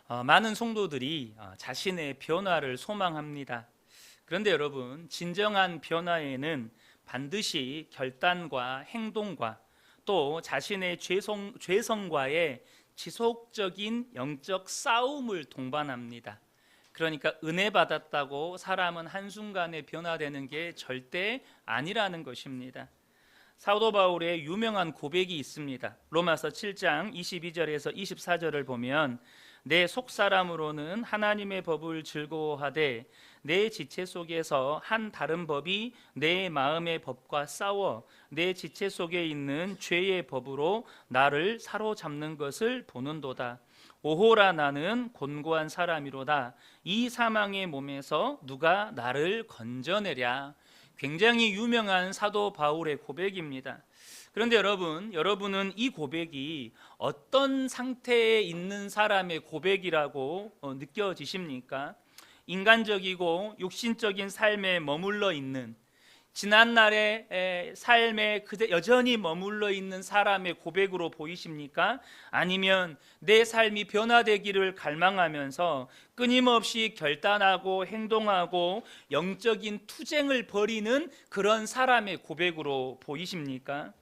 많은 성도들이 자신의 변화를 소망합니다. 그런데 여러분, 진정한 변화에는 반드시 결단과 행동과 또 자신의 죄성과의 지속적인 영적 싸움을 동반합니다. 그러니까 은혜 받았다고 사람은 한순간에 변화되는 게 절대 아니라는 것입니다. 사도 바울의 유명한 고백이 있습니다. 로마서 7장 22절에서 24절을 보면 내 속사람으로는 하나님의 법을 즐거워하되 내 지체 속에서 한 다른 법이 내 마음의 법과 싸워 내 지체 속에 있는 죄의 법으로 나를 사로잡는 것을 보는도다. 오호라 나는 곤고한 사람이로다. 이 사망의 몸에서 누가 나를 건져내랴. 굉장히 유명한 사도 바울의 고백입니다. 그런데 여러분은 이 고백이 어떤 상태에 있는 사람의 고백이라고 느껴지십니까? 인간적이고 육신적인 삶에 머물러 있는, 지난날의 삶에 여전히 머물러 있는 사람의 고백으로 보이십니까? 아니면 내 삶이 변화되기를 갈망하면서 끊임없이 결단하고 행동하고 영적인 투쟁을 벌이는 그런 사람의 고백으로 보이십니까?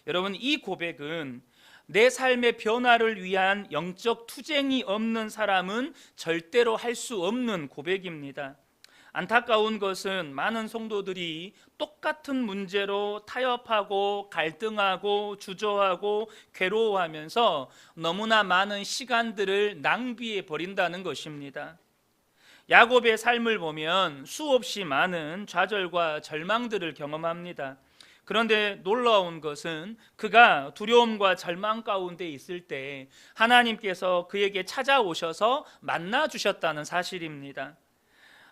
여러분, 이 고백은 내 삶의 변화를 위한 영적 투쟁이 없는 사람은 절대로 할 수 없는 고백입니다. 안타까운 것은 많은 성도들이 똑같은 문제로 타협하고 갈등하고 주저하고 괴로워하면서 너무나 많은 시간들을 낭비해 버린다는 것입니다. 야곱의 삶을 보면 수없이 많은 좌절과 절망들을 경험합니다. 그런데 놀라운 것은 그가 두려움과 절망 가운데 있을 때 하나님께서 그에게 찾아오셔서 만나 주셨다는 사실입니다.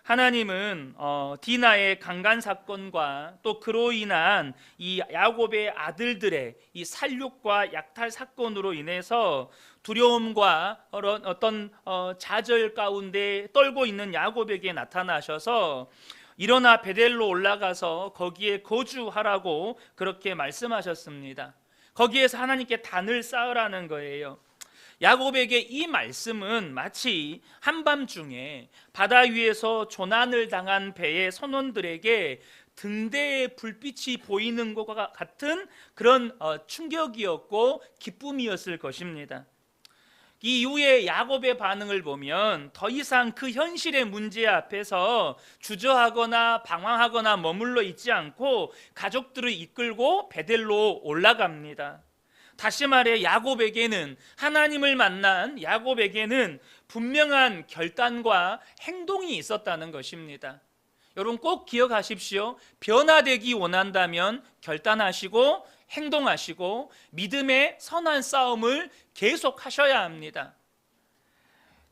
하나님은 디나의 강간 사건과 또 그로 인한 이 야곱의 아들들의 이 살육과 약탈 사건으로 인해서 두려움과 어떤 좌절 가운데 떨고 있는 야곱에게 나타나셔서 일어나 베델로 올라가서 거기에 거주하라고 그렇게 말씀하셨습니다. 거기에서 하나님께 단을 쌓으라는 거예요. 야곱에게 이 말씀은 마치 한밤중에 바다 위에서 조난을 당한 배의 선원들에게 등대의 불빛이 보이는 것과 같은 그런 충격이었고 기쁨이었을 것입니다. 이 이후에 야곱의 반응을 보면 더 이상 그 현실의 문제 앞에서 주저하거나 방황하거나 머물러 있지 않고 가족들을 이끌고 베델로 올라갑니다. 다시 말해 야곱에게는, 하나님을 만난 야곱에게는 분명한 결단과 행동이 있었다는 것입니다. 여러분 꼭 기억하십시오. 변화되기 원한다면 결단하시고 행동하시고 믿음의 선한 싸움을 계속하셔야 합니다.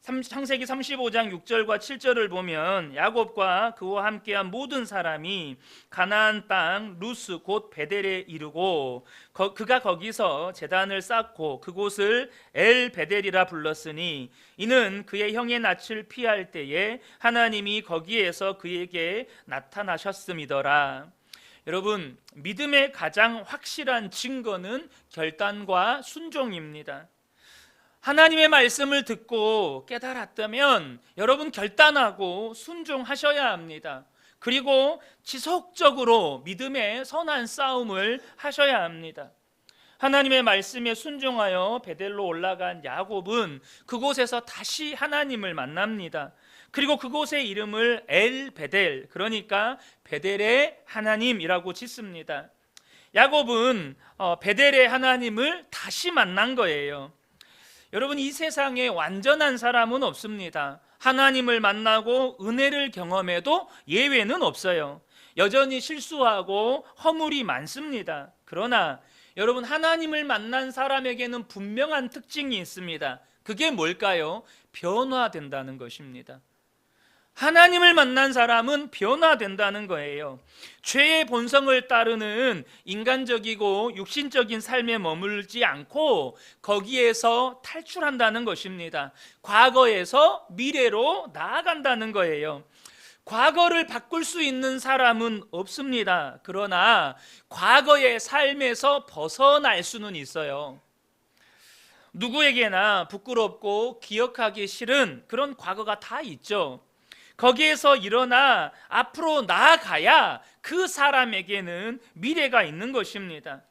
창세기 35장 6절과 7절을 보면 야곱과 그와 함께한 모든 사람이 가나안 땅 루스 곧 베델에 이르고 그가 거기서 제단을 쌓고 그곳을 엘 베델이라 불렀으니 이는 그의 형의 낯을 피할 때에 하나님이 거기에서 그에게 나타나셨음이더라. 여러분, 믿음의 가장 확실한 증거는 결단과 순종입니다. 하나님의 말씀을 듣고 깨달았다면 여러분 결단하고 순종하셔야 합니다. 그리고 지속적으로 믿음의 선한 싸움을 하셔야 합니다. 하나님의 말씀에 순종하여 베델로 올라간 야곱은 그곳에서 다시 하나님을 만납니다. 그리고 그곳의 이름을 엘 베델, 그러니까 베델의 하나님이라고 짓습니다. 야곱은 베델의 하나님을 다시 만난 거예요. 여러분, 이 세상에 완전한 사람은 없습니다. 하나님을 만나고 은혜를 경험해도 예외는 없어요. 여전히 실수하고 허물이 많습니다. 그러나 여러분, 하나님을 만난 사람에게는 분명한 특징이 있습니다. 그게 뭘까요? 변화된다는 것입니다. 하나님을 만난 사람은 변화된다는 거예요. 죄의 본성을 따르는 인간적이고 육신적인 삶에 머물지 않고 거기에서 탈출한다는 것입니다. 과거에서 미래로 나아간다는 거예요. 과거를 바꿀 수 있는 사람은 없습니다. 그러나 과거의 삶에서 벗어날 수는 있어요. 누구에게나 부끄럽고 기억하기 싫은 그런 과거가 다 있죠. 거기에서 일어나 앞으로 나아가야 그 사람에게는 미래가 있는 것입니다.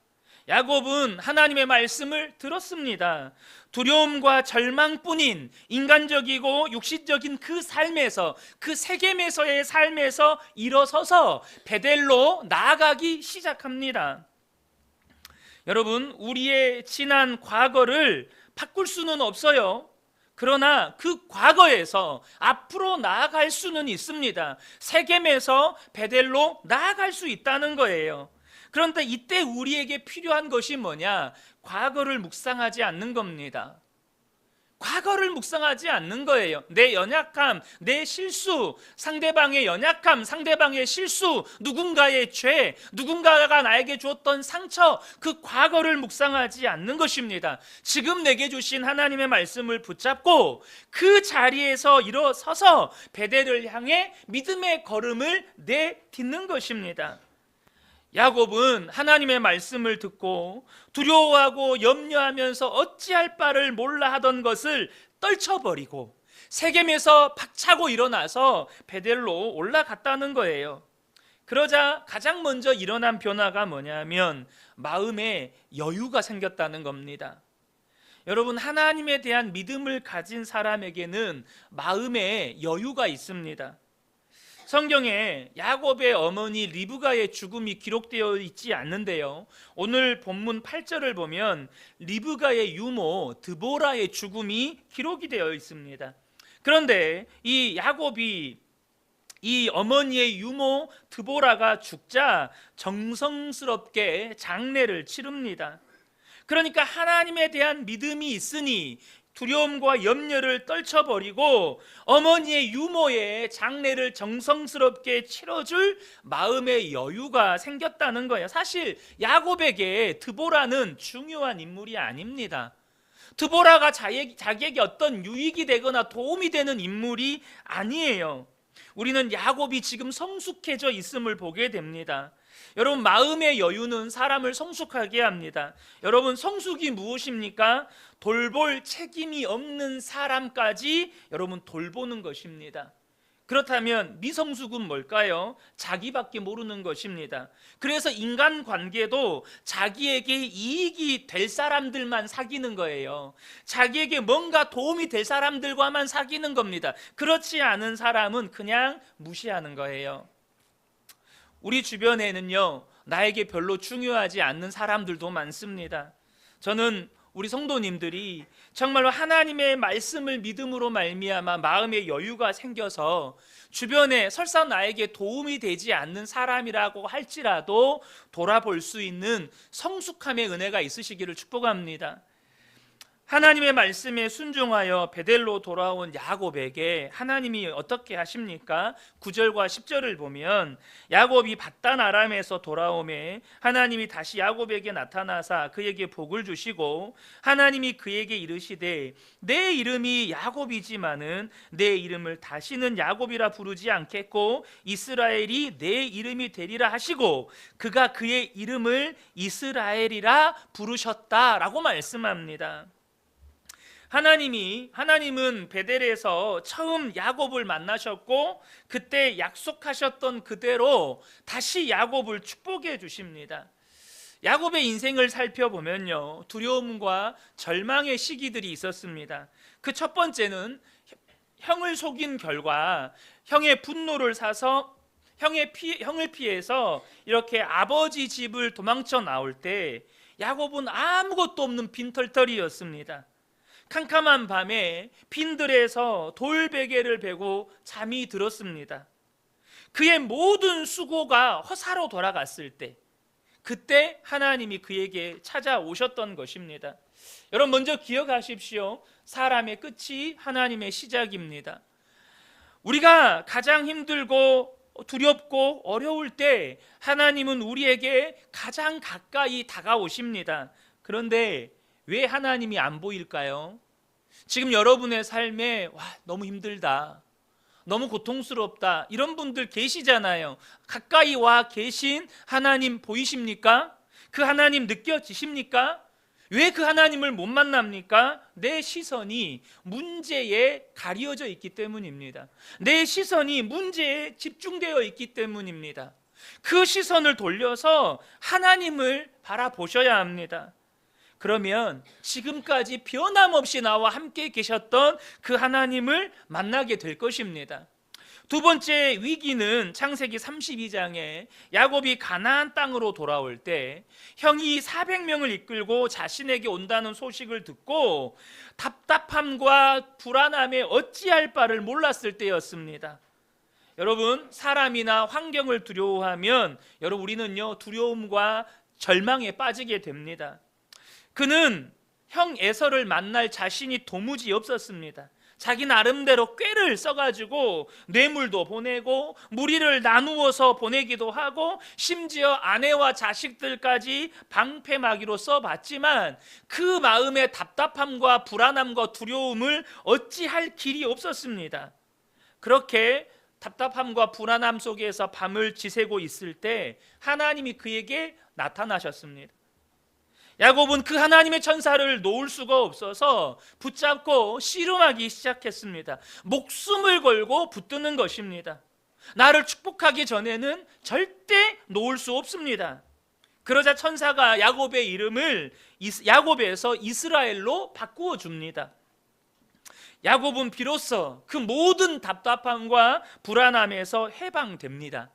야곱은 하나님의 말씀을 들었습니다. 두려움과 절망뿐인 인간적이고 육신적인 그 삶에서, 그 세겜에서의 삶에서 일어서서 베델로 나아가기 시작합니다. 여러분, 우리의 지난 과거를 바꿀 수는 없어요. 그러나 그 과거에서 앞으로 나아갈 수는 있습니다. 세겜에서 베델로 나아갈 수 있다는 거예요. 그런데 이때 우리에게 필요한 것이 뭐냐? 과거를 묵상하지 않는 겁니다. 과거를 묵상하지 않는 거예요. 내 연약함, 내 실수, 상대방의 연약함, 상대방의 실수, 누군가의 죄, 누군가가 나에게 주었던 상처, 그 과거를 묵상하지 않는 것입니다. 지금 내게 주신 하나님의 말씀을 붙잡고 그 자리에서 일어서서 베델을 향해 믿음의 걸음을 내딛는 것입니다. 야곱은 하나님의 말씀을 듣고 두려워하고 염려하면서 어찌할 바를 몰라 하던 것을 떨쳐버리고 세겜에서 박차고 일어나서 베델로 올라갔다는 거예요. 그러자 가장 먼저 일어난 변화가 뭐냐면 마음에 여유가 생겼다는 겁니다. 여러분, 하나님에 대한 믿음을 가진 사람에게는 마음에 여유가 있습니다. 성경에 야곱의 어머니 리브가의 죽음이 기록되어 있지 않는데요, 오늘 본문 8절을 보면 리브가의 유모 드보라의 죽음이 기록이 되어 있습니다. 그런데 이 야곱이 이 어머니의 유모 드보라가 죽자 정성스럽게 장례를 치릅니다. 그러니까 하나님에 대한 믿음이 있으니 두려움과 염려를 떨쳐버리고 어머니의 유모의 장례를 정성스럽게 치러줄 마음의 여유가 생겼다는 거예요. 사실 야곱에게 드보라는 중요한 인물이 아닙니다. 드보라가 자기에게 어떤 유익이 되거나 도움이 되는 인물이 아니에요. 우리는 야곱이 지금 성숙해져 있음을 보게 됩니다. 여러분, 마음의 여유는 사람을 성숙하게 합니다. 여러분, 성숙이 무엇입니까? 돌볼 책임이 없는 사람까지 여러분 돌보는 것입니다. 그렇다면 미성숙은 뭘까요? 자기밖에 모르는 것입니다. 그래서 인간관계도 자기에게 이익이 될 사람들만 사귀는 거예요. 자기에게 뭔가 도움이 될 사람들과만 사귀는 겁니다. 그렇지 않은 사람은 그냥 무시하는 거예요. 우리 주변에는요, 나에게 별로 중요하지 않는 사람들도 많습니다. 저는 우리 성도님들이 정말로 하나님의 말씀을 믿음으로 말미암아 마음의 여유가 생겨서 주변에 설사 나에게 도움이 되지 않는 사람이라고 할지라도 돌아볼 수 있는 성숙함의 은혜가 있으시기를 축복합니다. 하나님의 말씀에 순종하여 베델로 돌아온 야곱에게 하나님이 어떻게 하십니까? 9절과 10절을 보면 야곱이 밧단 아람에서 돌아오매 하나님이 다시 야곱에게 나타나사 그에게 복을 주시고 하나님이 그에게 이르시되 내 이름이 야곱이지만은 내 이름을 다시는 야곱이라 부르지 않겠고 이스라엘이 내 이름이 되리라 하시고 그가 그의 이름을 이스라엘이라 부르셨다라고 말씀합니다. 하나님은 베델에서 처음 야곱을 만나셨고 그때 약속하셨던 그대로 다시 야곱을 축복해 주십니다. 야곱의 인생을 살펴보면요, 두려움과 절망의 시기들이 있었습니다. 그 첫 번째는 형을 속인 결과 형의 분노를 사서 형을 피해서 이렇게 아버지 집을 도망쳐 나올 때 야곱은 아무것도 없는 빈털터리였습니다. 캄캄한 밤에 빈들에서 돌베개를 베고 잠이 들었습니다. 그의 모든 수고가 허사로 돌아갔을 때 그때 하나님이 그에게 찾아오셨던 것입니다. 여러분, 먼저 기억하십시오. 사람의 끝이 하나님의 시작입니다. 우리가 가장 힘들고 두렵고 어려울 때 하나님은 우리에게 가장 가까이 다가오십니다. 그런데 왜 하나님이 안 보일까요? 지금 여러분의 삶에 너무 힘들다, 너무 고통스럽다, 이런 분들 계시잖아요. 가까이 와 계신 하나님 보이십니까? 그 하나님 느껴지십니까? 왜 그 하나님을 못 만납니까? 내 시선이 문제에 가려져 있기 때문입니다. 내 시선이 문제에 집중되어 있기 때문입니다. 그 시선을 돌려서 하나님을 바라보셔야 합니다. 그러면 지금까지 변함없이 나와 함께 계셨던 그 하나님을 만나게 될 것입니다. 두 번째 위기는 창세기 32장에 야곱이 가나안 땅으로 돌아올 때 형이 400명을 이끌고 자신에게 온다는 소식을 듣고 답답함과 불안함에 어찌할 바를 몰랐을 때였습니다. 여러분, 사람이나 환경을 두려워하면 여러분 우리는요 두려움과 절망에 빠지게 됩니다. 그는 형 에서를 만날 자신이 도무지 없었습니다. 자기 나름대로 꾀를 써가지고 뇌물도 보내고 무리를 나누어서 보내기도 하고 심지어 아내와 자식들까지 방패막이로 써봤지만 그 마음의 답답함과 불안함과 두려움을 어찌할 길이 없었습니다. 그렇게 답답함과 불안함 속에서 밤을 지새고 있을 때 하나님이 그에게 나타나셨습니다. 야곱은 그 하나님의 천사를 놓을 수가 없어서 붙잡고 씨름하기 시작했습니다. 목숨을 걸고 붙드는 것입니다. 나를 축복하기 전에는 절대 놓을 수 없습니다. 그러자 천사가 야곱의 이름을 야곱에서 이스라엘로 바꾸어 줍니다. 야곱은 비로소 그 모든 답답함과 불안함에서 해방됩니다.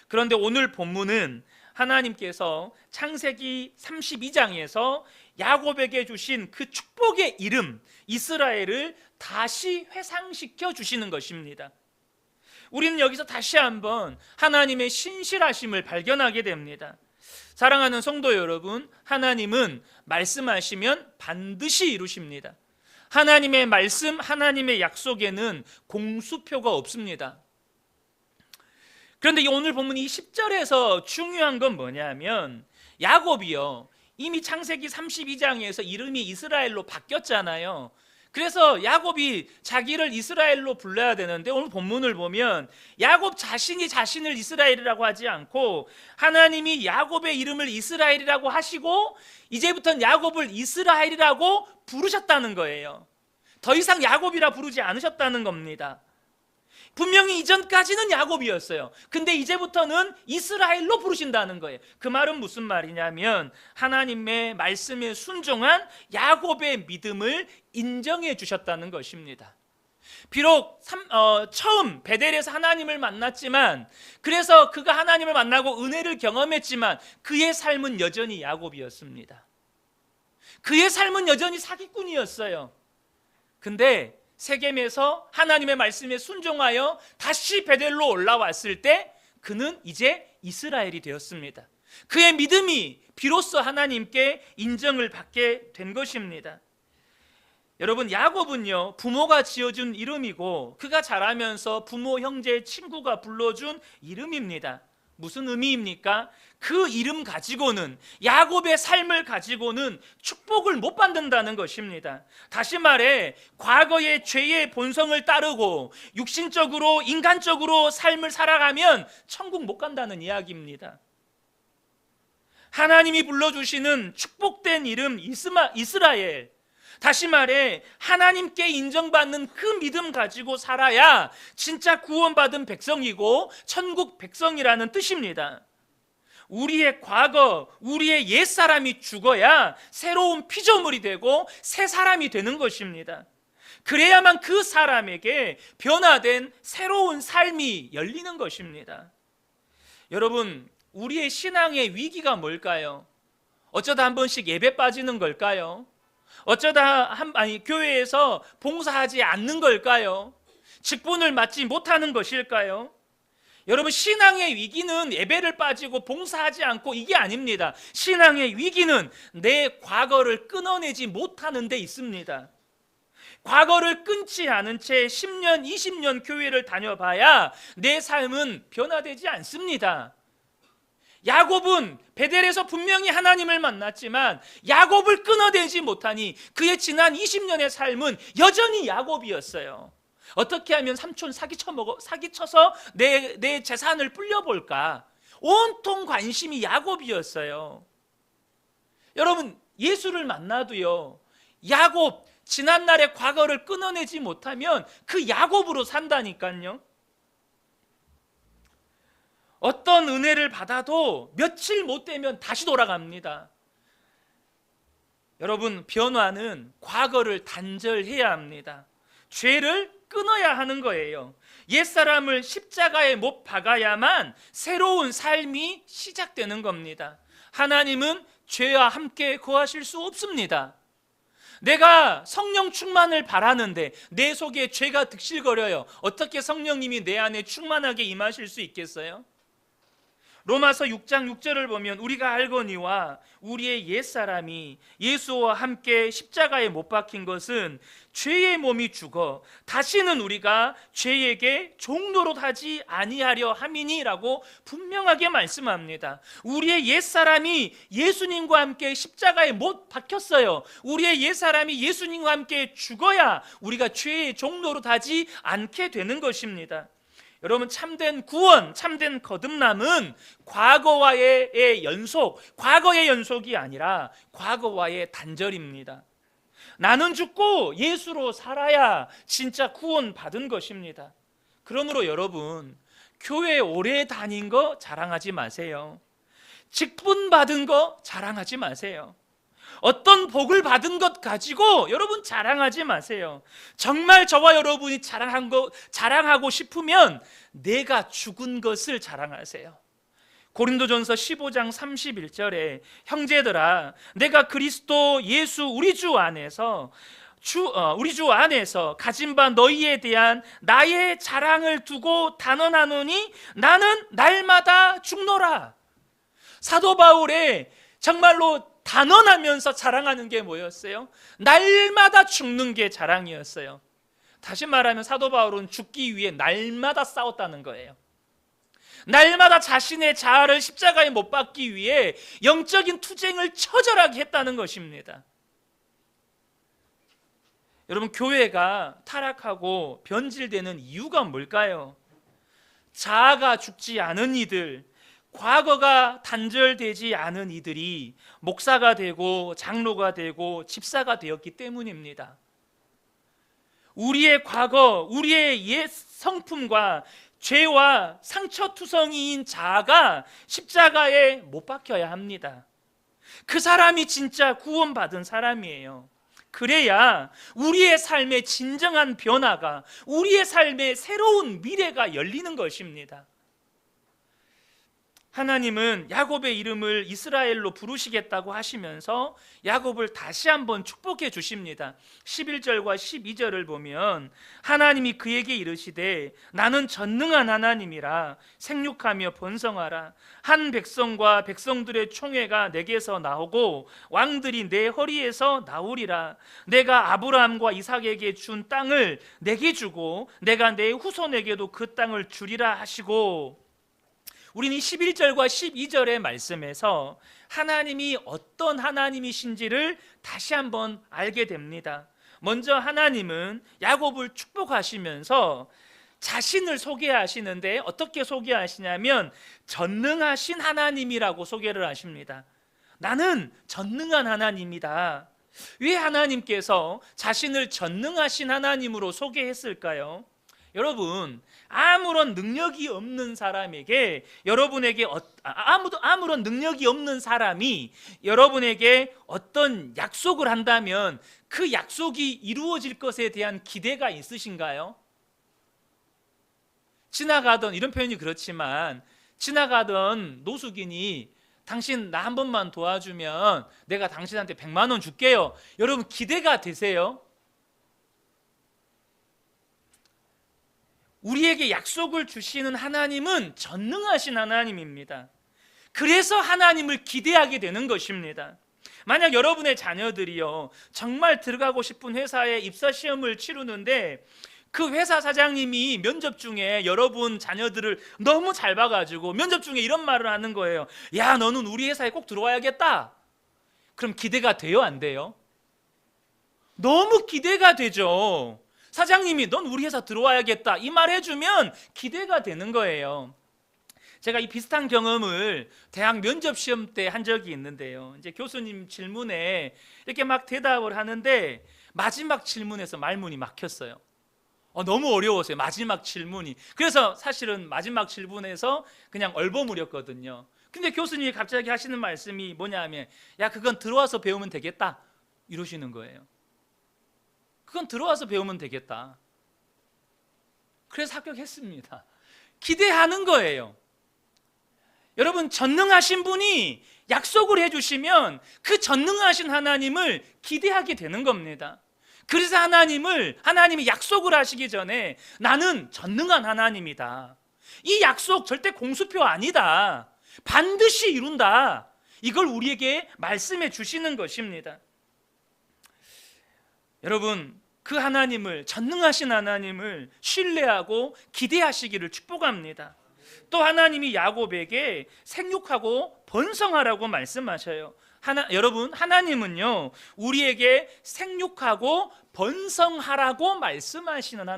그런데 오늘 본문은 하나님께서 창세기 32장에서 야곱에게 주신 그 축복의 이름 이스라엘을 다시 회상시켜 주시는 것입니다. 우리는 여기서 다시 한번 하나님의 신실하심을 발견하게 됩니다. 사랑하는 성도 여러분, 하나님은 말씀하시면 반드시 이루십니다. 하나님의 말씀, 하나님의 약속에는 공수표가 없습니다. 그런데 오늘 본문 이 10절에서 중요한 건 뭐냐면 야곱이요 이미 창세기 32장에서 이름이 이스라엘로 바뀌었잖아요. 그래서 야곱이 자기를 이스라엘로 불러야 되는데 오늘 본문을 보면 야곱 자신이 자신을 이스라엘이라고 하지 않고 하나님이 야곱의 이름을 이스라엘이라고 하시고 이제부터는 야곱을 이스라엘이라고 부르셨다는 거예요. 더 이상 야곱이라 부르지 않으셨다는 겁니다. 분명히 이전까지는 야곱이었어요. 근데 이제부터는 이스라엘로 부르신다는 거예요. 그 말은 무슨 말이냐면 하나님의 말씀에 순종한 야곱의 믿음을 인정해 주셨다는 것입니다. 비록 처음 베델에서 하나님을 만났지만 그래서 그가 하나님을 만나고 은혜를 경험했지만 그의 삶은 여전히 야곱이었습니다. 그의 삶은 여전히 사기꾼이었어요. 근데 세겜에서 하나님의 말씀에 순종하여 다시 베델로 올라왔을 때 그는 이제 이스라엘이 되었습니다. 그의 믿음이 비로소 하나님께 인정을 받게 된 것입니다. 여러분, 야곱은요 부모가 지어준 이름이고 그가 자라면서 부모, 형제, 친구가 불러준 이름입니다. 무슨 의미입니까? 그 이름 가지고는 야곱의 삶을 가지고는 축복을 못 받는다는 것입니다. 다시 말해 과거의 죄의 본성을 따르고 육신적으로 인간적으로 삶을 살아가면 천국 못 간다는 이야기입니다. 하나님이 불러주시는 축복된 이름 이스라엘, 다시 말해 하나님께 인정받는 그 믿음 가지고 살아야 진짜 구원받은 백성이고 천국 백성이라는 뜻입니다. 우리의 과거, 우리의 옛사람이 죽어야 새로운 피조물이 되고 새 사람이 되는 것입니다. 그래야만 그 사람에게 변화된 새로운 삶이 열리는 것입니다. 여러분, 우리의 신앙의 위기가 뭘까요? 어쩌다 한 번씩 예배 빠지는 걸까요? 어쩌다 교회에서 봉사하지 않는 걸까요? 직분을 맡지 못하는 것일까요? 여러분, 신앙의 위기는 예배를 빠지고 봉사하지 않고 이게 아닙니다. 신앙의 위기는 내 과거를 끊어내지 못하는 데 있습니다. 과거를 끊지 않은 채 10년, 20년 교회를 다녀봐야 내 삶은 변화되지 않습니다. 야곱은 베델에서 분명히 하나님을 만났지만 야곱을 끊어내지 못하니 그의 지난 20년의 삶은 여전히 야곱이었어요. 어떻게 하면 삼촌 사기쳐서 내 재산을 불려볼까? 온통 관심이 야곱이었어요. 여러분, 예수를 만나도요, 야곱, 지난날의 과거를 끊어내지 못하면 그 야곱으로 산다니까요. 어떤 은혜를 받아도 며칠 못 되면 다시 돌아갑니다. 여러분, 변화는 과거를 단절해야 합니다. 죄를 끊어야 하는 거예요. 옛사람을 십자가에 못 박아야만 새로운 삶이 시작되는 겁니다. 하나님은 죄와 함께 거하실 수 없습니다. 내가 성령 충만을 바라는데 내 속에 죄가 득실거려요. 어떻게 성령님이 내 안에 충만하게 임하실 수 있겠어요? 로마서 6장 6절을 보면 우리가 알거니와 우리의 옛사람이 예수와 함께 십자가에 못 박힌 것은 죄의 몸이 죽어 다시는 우리가 죄에게 종노릇하지 아니하려 함이니라고 분명하게 말씀합니다. 우리의 옛사람이 예수님과 함께 십자가에 못 박혔어요. 우리의 옛사람이 예수님과 함께 죽어야 우리가 죄의 종노릇하지 않게 되는 것입니다. 여러분, 참된 구원, 참된 거듭남은 과거와의 연속, 과거의 연속이 아니라 과거와의 단절입니다. 나는 죽고 예수로 살아야 진짜 구원 받은 것입니다. 그러므로 여러분, 교회 오래 다닌 거 자랑하지 마세요. 직분 받은 거 자랑하지 마세요. 어떤 복을 받은 것 가지고 여러분 자랑하지 마세요. 정말 저와 여러분이 자랑하고 싶으면 내가 죽은 것을 자랑하세요. 고린도전서 15장 31절에 형제들아, 내가 그리스도 예수 우리 주 안에서 가진 바 너희에 대한 나의 자랑을 두고 단언하노니 나는 날마다 죽노라. 사도 바울의 정말로 단언하면서 자랑하는 게 뭐였어요? 날마다 죽는 게 자랑이었어요. 다시 말하면 사도 바울은 죽기 위해 날마다 싸웠다는 거예요. 날마다 자신의 자아를 십자가에 못 박기 위해 영적인 투쟁을 처절하게 했다는 것입니다. 여러분, 교회가 타락하고 변질되는 이유가 뭘까요? 자아가 죽지 않은 이들, 과거가 단절되지 않은 이들이 목사가 되고 장로가 되고 집사가 되었기 때문입니다. 우리의 과거, 우리의 옛 성품과 죄와 상처투성이인 자아가 십자가에 못 박혀야 합니다. 그 사람이 진짜 구원받은 사람이에요. 그래야 우리의 삶의 진정한 변화가, 우리의 삶의 새로운 미래가 열리는 것입니다. 하나님은 야곱의 이름을 이스라엘로 부르시겠다고 하시면서 야곱을 다시 한번 축복해 주십니다. 11절과 12절을 보면 하나님이 그에게 이르시되 나는 전능한 하나님이라 생육하며 번성하라. 한 백성과 백성들의 총회가 내게서 나오고 왕들이 내 허리에서 나오리라. 내가 아브라함과 이삭에게 준 땅을 내게 주고 내가 내 후손에게도 그 땅을 주리라 하시고, 우리는 11절과 12절의 말씀에서 하나님이 어떤 하나님이신지를 다시 한번 알게 됩니다. 먼저 하나님은 야곱을 축복하시면서 자신을 소개하시는데 어떻게 소개하시냐면 전능하신 하나님이라고 소개를 하십니다. 나는 전능한 하나님이다. 왜 하나님께서 자신을 전능하신 하나님으로 소개했을까요? 여러분, 아무런 능력이 없는 사람에게 아무런 능력이 없는 사람이 여러분에게 어떤 약속을 한다면 그 약속이 이루어질 것에 대한 기대가 있으신가요? 이런 표현이 그렇지만 지나가던 노숙인이 당신 나 한 번만 도와주면 내가 당신한테 100만 원 줄게요. 여러분, 기대가 되세요? 우리에게 약속을 주시는 하나님은 전능하신 하나님입니다. 그래서 하나님을 기대하게 되는 것입니다. 만약 여러분의 자녀들이요, 정말 들어가고 싶은 회사에 입사 시험을 치르는데 그 회사 사장님이 면접 중에 여러분 자녀들을 너무 잘 봐가지고 면접 중에 이런 말을 하는 거예요. 야, 너는 우리 회사에 꼭 들어와야겠다. 그럼 기대가 돼요, 안 돼요? 너무 기대가 되죠. 사장님이 넌 우리 회사 들어와야겠다 이 말 해주면 기대가 되는 거예요. 제가 이 비슷한 경험을 대학 면접 시험 때 한 적이 있는데요. 이제 교수님 질문에 이렇게 막 대답을 하는데 마지막 질문에서 말문이 막혔어요. 너무 어려웠어요. 마지막 질문이. 그래서 사실은 마지막 질문에서 그냥 얼버무렸거든요. 근데 교수님이 갑자기 하시는 말씀이 뭐냐 하면, 야, 그건 들어와서 배우면 되겠다, 이러시는 거예요. 그건 들어와서 배우면 되겠다. 그래서 합격했습니다. 기대하는 거예요. 여러분, 전능하신 분이 약속을 해주시면 그 전능하신 하나님을 기대하게 되는 겁니다. 그래서 하나님이 약속을 하시기 전에 나는 전능한 하나님이다, 이 약속 절대 공수표 아니다, 반드시 이룬다, 이걸 우리에게 말씀해 주시는 것입니다. 여러분, 그 하나님을, 전능하신 하나님을 신뢰하고 기대하시기를 축복합니다. 또 하나님이 야곱에게 생육하고 번성하라고 말씀하셔요. 여러분, 하나님은요, 우리에게 생육하고 번성하라고 말씀하시는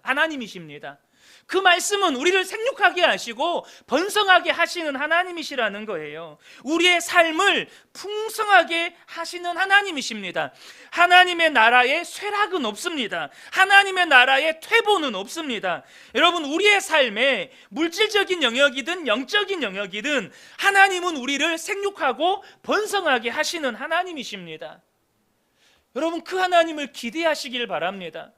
하나님이십니다. 그 말씀은 우리를 생육하게 하시고 번성하게 하시는 하나님이시라는 거예요. 우리의 삶을 풍성하게 하시는 하나님이십니다. 하나님의 나라에 쇠락은 없습니다. 하나님의 나라에 퇴보는 없습니다. 여러분, 우리의 삶에 물질적인 영역이든 영적인 영역이든 하나님은 우리를 생육하고 번성하게 하시는 하나님이십니다. 여러분, 그 하나님을 기대하시길 바랍니다.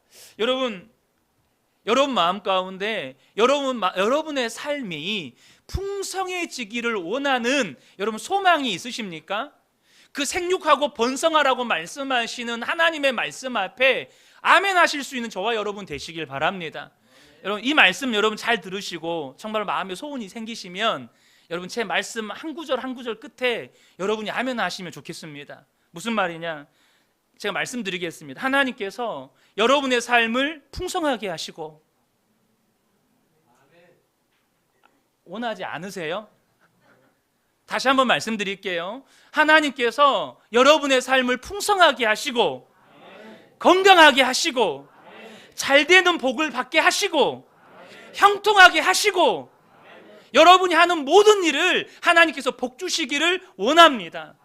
여러분 마음 가운데 여러분의 삶이 풍성해지기를 원하는 여러분 소망이 있으십니까? 그 생육하고 번성하라고 말씀하시는 하나님의 말씀 앞에 아멘 하실 수 있는 저와 여러분 되시길 바랍니다. 여러분, 이 말씀 여러분 잘 들으시고 정말 마음에 소원이 생기시면 여러분 제 말씀 한 구절 한 구절 끝에 여러분이 아멘 하시면 좋겠습니다. 무슨 말이냐? 제가 말씀드리겠습니다. 하나님께서 여러분의 삶을 풍성하게 하시고, 원하지 않으세요? 다시 한번 말씀드릴게요. 하나님께서 여러분의 삶을 풍성하게 하시고, 건강하게 하시고, 잘되는 복을 받게 하시고, 형통하게 하시고, 여러분이 하는 모든 일을 하나님께서 복 주시기를 원합니다.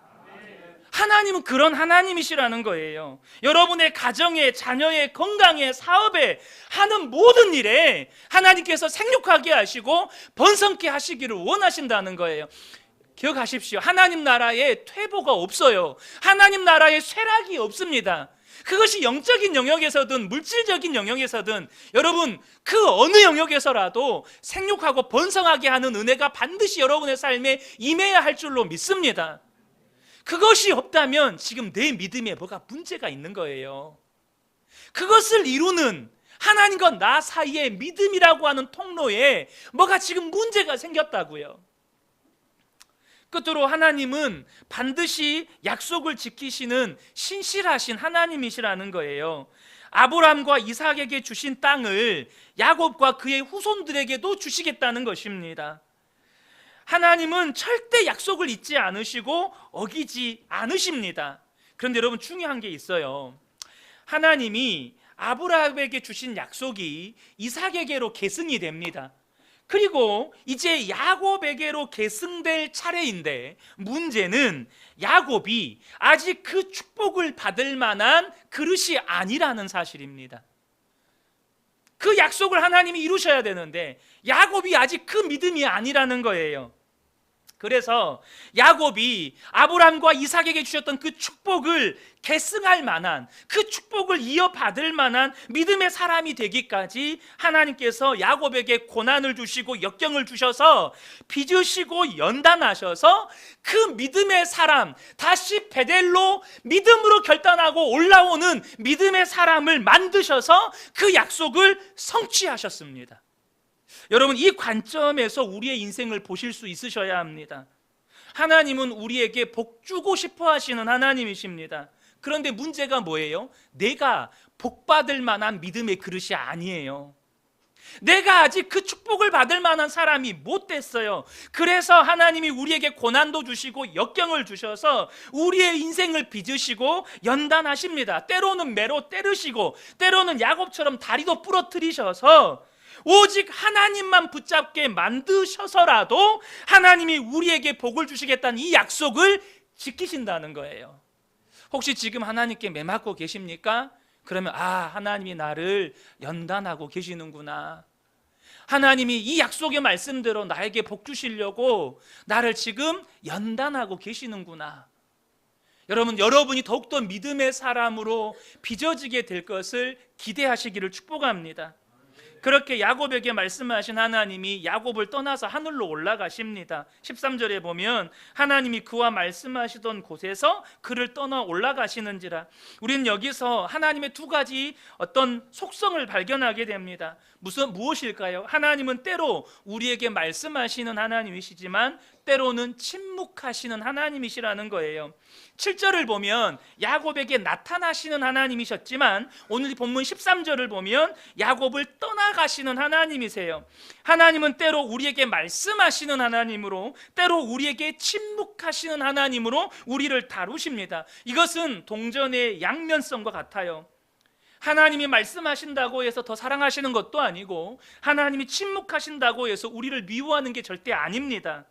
하나님은 그런 하나님이시라는 거예요. 여러분의 가정에, 자녀의 건강에, 사업에, 하는 모든 일에 하나님께서 생육하게 하시고 번성케 하시기를 원하신다는 거예요. 기억하십시오. 하나님 나라에 퇴보가 없어요. 하나님 나라에 쇠락이 없습니다. 그것이 영적인 영역에서든 물질적인 영역에서든 여러분 그 어느 영역에서라도 생육하고 번성하게 하는 은혜가 반드시 여러분의 삶에 임해야 할 줄로 믿습니다. 그것이 없다면 지금 내 믿음에 뭐가 문제가 있는 거예요. 그것을 이루는 하나님과 나 사이의 믿음이라고 하는 통로에 뭐가 지금 문제가 생겼다고요. 끝으로 하나님은 반드시 약속을 지키시는 신실하신 하나님이시라는 거예요. 아브라함과 이삭에게 주신 땅을 야곱과 그의 후손들에게도 주시겠다는 것입니다. 하나님은 절대 약속을 잊지 않으시고 어기지 않으십니다. 그런데 여러분 중요한 게 있어요. 하나님이 아브라함에게 주신 약속이 이삭에게로 계승이 됩니다. 그리고 이제 야곱에게로 계승될 차례인데 문제는 야곱이 아직 그 축복을 받을 만한 그릇이 아니라는 사실입니다. 그 약속을 하나님이 이루셔야 되는데 야곱이 아직 그 믿음이 아니라는 거예요. 그래서 야곱이 아브라함과 이삭에게 주셨던 그 축복을 계승할 만한, 그 축복을 이어받을 만한 믿음의 사람이 되기까지 하나님께서 야곱에게 고난을 주시고 역경을 주셔서 빚으시고 연단하셔서 그 믿음의 사람, 다시 베델로 믿음으로 결단하고 올라오는 믿음의 사람을 만드셔서 그 약속을 성취하셨습니다. 여러분, 이 관점에서 우리의 인생을 보실 수 있으셔야 합니다. 하나님은 우리에게 복 주고 싶어 하시는 하나님이십니다. 그런데 문제가 뭐예요? 내가 복 받을 만한 믿음의 그릇이 아니에요. 내가 아직 그 축복을 받을 만한 사람이 못 됐어요. 그래서 하나님이 우리에게 고난도 주시고 역경을 주셔서 우리의 인생을 빚으시고 연단하십니다. 때로는 매로 때르시고 때로는 야곱처럼 다리도 부러뜨리셔서 오직 하나님만 붙잡게 만드셔서라도 하나님이 우리에게 복을 주시겠다는 이 약속을 지키신다는 거예요. 혹시 지금 하나님께 매맞고 계십니까? 그러면 하나님이 나를 연단하고 계시는구나. 하나님이 이 약속의 말씀대로 나에게 복 주시려고 나를 지금 연단하고 계시는구나. 여러분이 더욱더 믿음의 사람으로 빚어지게 될 것을 기대하시기를 축복합니다. 그렇게 야곱에게 말씀하신 하나님이 야곱을 떠나서 하늘로 올라가십니다. 13절에 보면 하나님이 그와 말씀하시던 곳에서 그를 떠나 올라가시는지라. 우리는 여기서 하나님의 두 가지 어떤 속성을 발견하게 됩니다. 무엇일까요? 하나님은 때로 우리에게 말씀하시는 하나님이시지만 때로는 침묵하시는 하나님이시라는 거예요. 7절을 보면 야곱에게 나타나시는 하나님이셨지만 오늘 본문 13절을 보면 야곱을 떠나가시는 하나님이세요. 하나님은 때로 우리에게 말씀하시는 하나님으로, 때로 우리에게 침묵하시는 하나님으로 우리를 다루십니다. 이것은 동전의 양면성과 같아요. 하나님이 말씀하신다고 해서 더 사랑하시는 것도 아니고 하나님이 침묵하신다고 해서 우리를 미워하는 게 절대 아닙니다.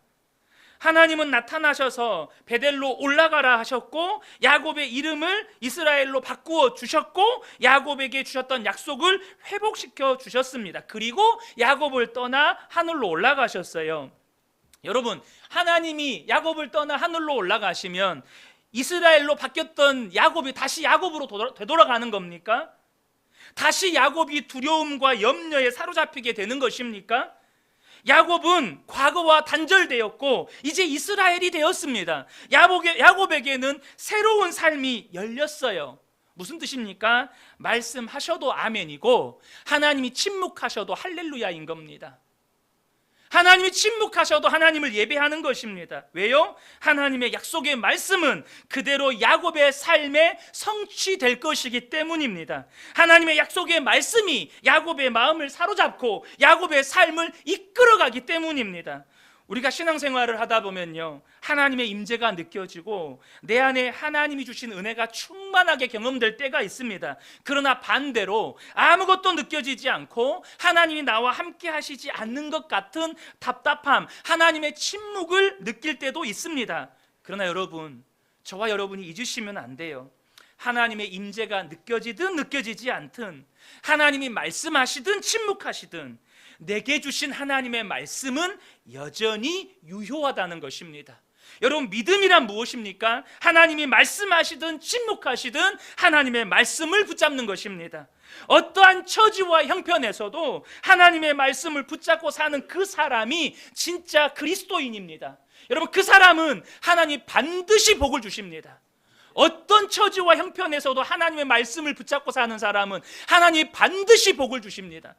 하나님은 나타나셔서 베델로 올라가라 하셨고 야곱의 이름을 이스라엘로 바꾸어 주셨고 야곱에게 주셨던 약속을 회복시켜 주셨습니다. 그리고 야곱을 떠나 하늘로 올라가셨어요. 여러분, 하나님이 야곱을 떠나 하늘로 올라가시면 이스라엘로 바뀌었던 야곱이 다시 야곱으로 되돌아가는 겁니까? 다시 야곱이 두려움과 염려에 사로잡히게 되는 것입니까? 야곱은 과거와 단절되었고 이제 이스라엘이 되었습니다. 야곱에게는 새로운 삶이 열렸어요. 무슨 뜻입니까? 말씀하셔도 아멘이고 하나님이 침묵하셔도 할렐루야인 겁니다. 하나님이 침묵하셔도 하나님을 예배하는 것입니다. 왜요? 하나님의 약속의 말씀은 그대로 야곱의 삶에 성취될 것이기 때문입니다. 하나님의 약속의 말씀이 야곱의 마음을 사로잡고 야곱의 삶을 이끌어가기 때문입니다. 우리가 신앙생활을 하다 보면요, 하나님의 임재가 느껴지고 내 안에 하나님이 주신 은혜가 충만하게 경험될 때가 있습니다. 그러나 반대로 아무것도 느껴지지 않고 하나님이 나와 함께 하시지 않는 것 같은 답답함, 하나님의 침묵을 느낄 때도 있습니다. 그러나 여러분, 저와 여러분이 잊으시면 안 돼요. 하나님의 임재가 느껴지든 느껴지지 않든, 하나님이 말씀하시든 침묵하시든 내게 주신 하나님의 말씀은 여전히 유효하다는 것입니다. 여러분, 믿음이란 무엇입니까? 하나님이 말씀하시든 침묵하시든 하나님의 말씀을 붙잡는 것입니다. 어떠한 처지와 형편에서도 하나님의 말씀을 붙잡고 사는 그 사람이 진짜 그리스도인입니다. 여러분, 그 사람은 하나님 반드시 복을 주십니다. 어떤 처지와 형편에서도 하나님의 말씀을 붙잡고 사는 사람은 하나님이 반드시 복을 주십니다.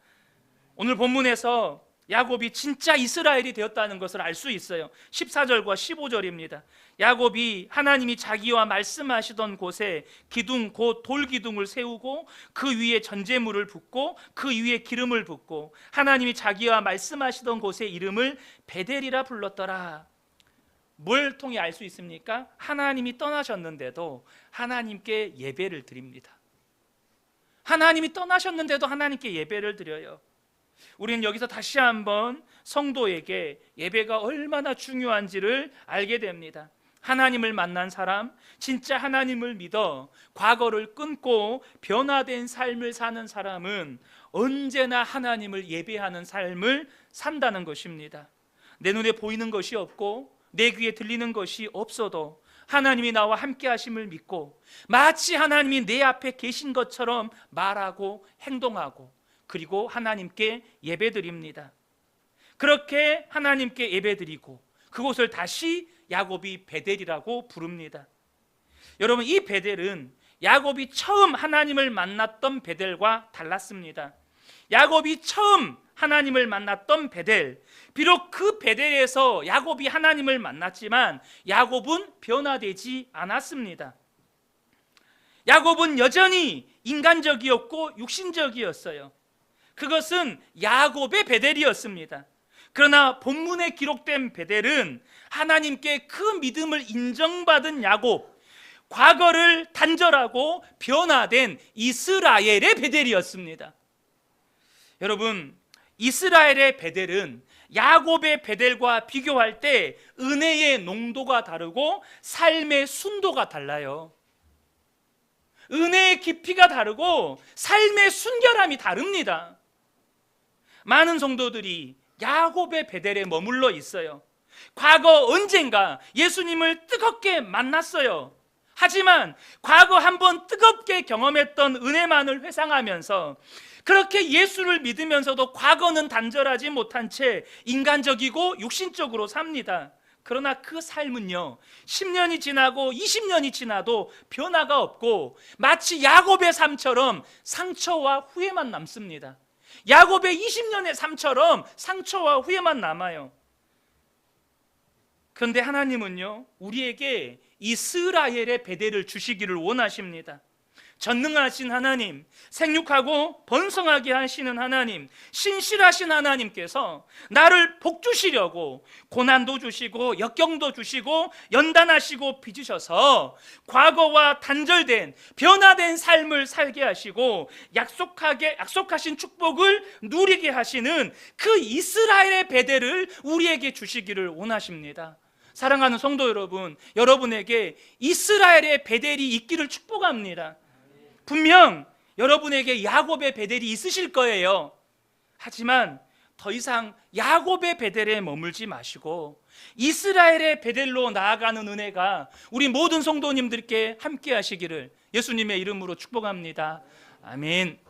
오늘 본문에서 야곱이 진짜 이스라엘이 되었다는 것을 알 수 있어요. 14절과 15절입니다. 야곱이 하나님이 자기와 말씀하시던 곳에 기둥 곧 돌기둥을 세우고 그 위에 전제물을 붓고 그 위에 기름을 붓고 하나님이 자기와 말씀하시던 곳의 이름을 베델이라 불렀더라. 뭘 통해 알 수 있습니까? 하나님이 떠나셨는데도 하나님께 예배를 드립니다. 하나님이 떠나셨는데도 하나님께 예배를 드려요. 우리는 여기서 다시 한번 성도에게 예배가 얼마나 중요한지를 알게 됩니다. 하나님을 만난 사람, 진짜 하나님을 믿어 과거를 끊고 변화된 삶을 사는 사람은 언제나 하나님을 예배하는 삶을 산다는 것입니다. 내 눈에 보이는 것이 없고 내 귀에 들리는 것이 없어도 하나님이 나와 함께 하심을 믿고 마치 하나님이 내 앞에 계신 것처럼 말하고 행동하고 그리고 하나님께 예배드립니다. 그렇게 하나님께 예배드리고 그곳을 다시 야곱이 베델이라고 부릅니다. 여러분, 이 베델은 야곱이 처음 하나님을 만났던 베델과 달랐습니다. 야곱이 처음 하나님을 만났던 베델, 비록 그 베델에서 야곱이 하나님을 만났지만 야곱은 변화되지 않았습니다. 야곱은 여전히 인간적이었고 육신적이었어요. 그것은 야곱의 베델이었습니다. 그러나 본문에 기록된 베델은 하나님께 그 믿음을 인정받은 야곱, 과거를 단절하고 변화된 이스라엘의 베델이었습니다. 여러분, 이스라엘의 베델은 야곱의 베델과 비교할 때 은혜의 농도가 다르고 삶의 순도가 달라요. 은혜의 깊이가 다르고 삶의 순결함이 다릅니다. 많은 성도들이 야곱의 베델에 머물러 있어요. 과거 언젠가 예수님을 뜨겁게 만났어요. 하지만 과거 한번 뜨겁게 경험했던 은혜만을 회상하면서 그렇게 예수를 믿으면서도 과거는 단절하지 못한 채 인간적이고 육신적으로 삽니다. 그러나 그 삶은요, 10년이 지나고 20년이 지나도 변화가 없고 마치 야곱의 삶처럼 상처와 후회만 남습니다. 야곱의 20년의 삶처럼 상처와 후회만 남아요. 그런데 하나님은요, 우리에게 이스라엘의 베델을 주시기를 원하십니다. 전능하신 하나님, 생육하고 번성하게 하시는 하나님, 신실하신 하나님께서 나를 복주시려고 고난도 주시고 역경도 주시고 연단하시고 빚으셔서 과거와 단절된 변화된 삶을 살게 하시고 약속하신 축복을 누리게 하시는 그 이스라엘의 베델을 우리에게 주시기를 원하십니다. 사랑하는 성도 여러분, 여러분에게 이스라엘의 베델이 있기를 축복합니다. 분명 여러분에게 야곱의 베델이 있으실 거예요. 하지만 더 이상 야곱의 베델에 머물지 마시고 이스라엘의 베델로 나아가는 은혜가 우리 모든 성도님들께 함께 하시기를 예수님의 이름으로 축복합니다. 아멘.